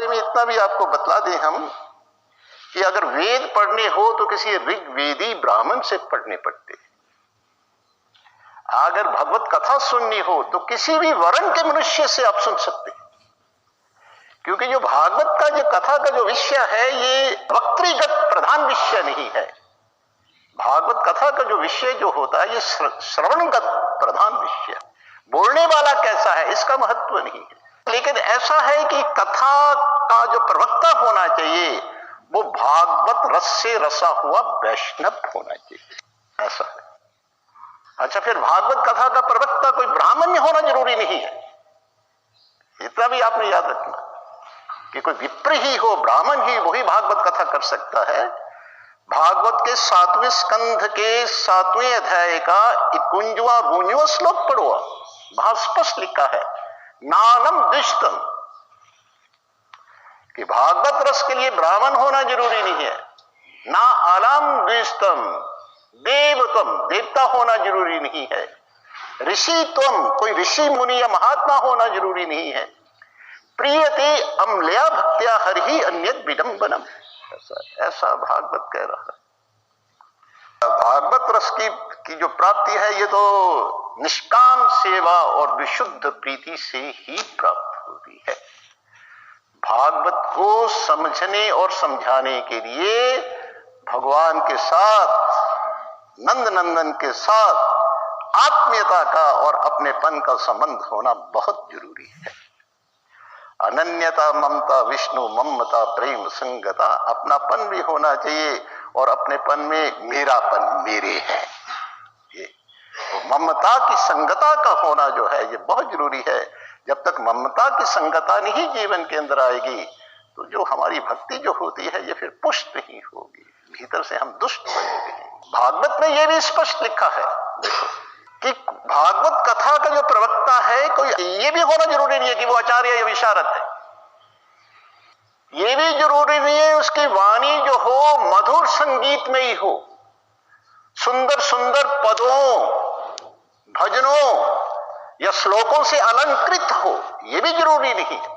बारे में इतना भी आपको बतला दें हम कि अगर वेद पढ़ने हो तो किसी ऋग्वेदी ब्राह्मण से पढ़ने पड़ते, अगर भगवत कथा सुननी हो तो किसी भी वर्ण के मनुष्य से आप सुन सकते, क्योंकि जो भागवत का जो कथा का जो विषय है ये वक्तृगत प्रधान विषय नहीं है। भागवत कथा का जो विषय जो होता है ये श्रवणगत प्रधान विषय, बोलने वाला कैसा है इसका महत्व नहीं है। लेकिन ऐसा है कि कथा का जो प्रवक्ता होना चाहिए वो भागवत रस से रसा हुआ वैष्णव होना चाहिए, ऐसा है। अच्छा, फिर भागवत कथा का प्रवक्ता कोई ब्राह्मण होना जरूरी नहीं है, इतना भी आपने याद रखना कि कोई विप्र ही हो, ब्राह्मण ही वही भागवत कथा कर सकता है। भागवत के 7वें स्कंध के 7वें अध्याय का 51वां श्लोक पढ़ो, बहुत स्पष्ट लिखा है, नानम दुष्टम, कि भागवत रस के लिए ब्राह्मण होना जरूरी नहीं है। ना आलम द्विष्टम, देवत्वम, देवता होना जरूरी नहीं है। ऋषित्वम, कोई ऋषि मुनि या महात्मा होना जरूरी नहीं है। प्रियते अम्लया भक्त्या हरि अन्यत विडंबनम, ऐसा भागवत कह रहा है। भागवत रस की जो प्राप्ति है ये तो निष्काम सेवा और विशुद्ध प्रीति से ही प्राप्त होती है। भागवत को समझने और समझाने के लिए भगवान के साथ, नंद नंदन के साथ आत्मीयता का और अपनेपन का संबंध होना बहुत जरूरी है। अनन्यता, ममता, विष्णु, ममता, प्रेम, संगता, अपनापन भी होना चाहिए और अपनेपन में मेरापन, मेरे है ये। तो ममता की संगता का होना जो है ये बहुत जरूरी है। जब तक ममता की संगता नहीं जीवन के अंदर आएगी तो जो हमारी भक्ति जो होती है ये फिर पुष्ट नहीं होगी, भीतर से हम दुष्ट बनेंगे। भागवत में ये भी स्पष्ट लिखा है देखो कि भागवत कथा का जो प्रवक्ता है कोई ये भी होना जरूरी नहीं है कि वो आचार्य या विशारद है, ये भी जरूरी नहीं है उसकी वाणी जो हो मधुर संगीत में ही हो, सुंदर सुंदर पदों, भजनों या श्लोकों से अलंकृत हो, ये भी जरूरी नहीं है।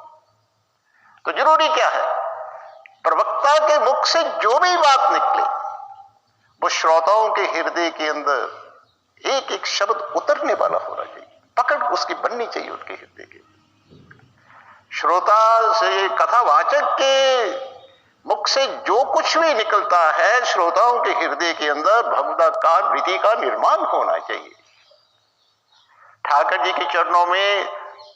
तो जरूरी क्या है? प्रवक्ता के मुख से जो भी बात निकले वो श्रोताओं के हृदय के अंदर एक एक शब्द उतरने वाला होना चाहिए, पकड़ उसकी बननी चाहिए उनके हृदय के। श्रोता से, कथावाचक के मुख से जो कुछ भी निकलता है श्रोताओं के हृदय के अंदर भगवदाकार विधि का निर्माण होना चाहिए। ठाकर जी के चरणों में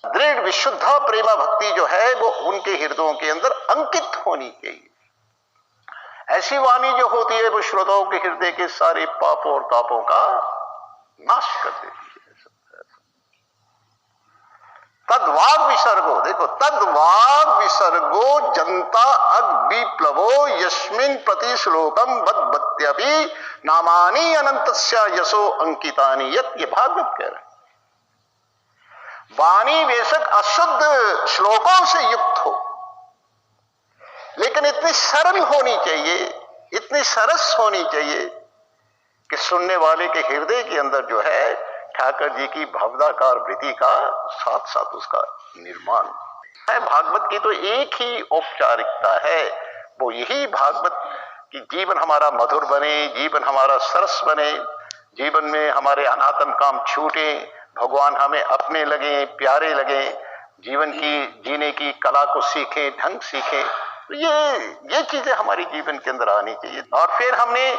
दृढ़ विशुद्ध प्रेमा भक्ति जो है वो उनके हृदयों के अंदर अंकित होनी चाहिए। ऐसी वाणी जो होती है वो श्रोताओं के हृदय के सारे पापों और तापों का नाश कर देती है। तद्वाग विसर्गो, देखो, तद्वाग विसर्गो जनता अग विप्लवो यस्मिन प्रति श्लोकम बद्बत्यपि नामानि अनंतस्य यशो अंकितानि यत्, ये भागवत कह रहे हैं। वाणी बेशक अशुद्ध श्लोकों से युक्त हो लेकिन इतनी सरल होनी चाहिए, इतनी सरस होनी चाहिए कि सुनने वाले के हृदय के अंदर जो है ठाकर जी की भवदाकार वृत्ति का साथ साथ उसका निर्माण है। भागवत की तो एक ही औपचारिकता है, वो यही भागवत कि जीवन हमारा मधुर बने, जीवन हमारा सरस बने, जीवन में हमारे अनातन काम छूटे, भगवान हमें अपने लगे, प्यारे लगे, जीवन की जीने की कला को सीखें, ढंग सीखें। तो ये चीजें हमारी जीवन के अंदर आनी चाहिए। और फिर हमने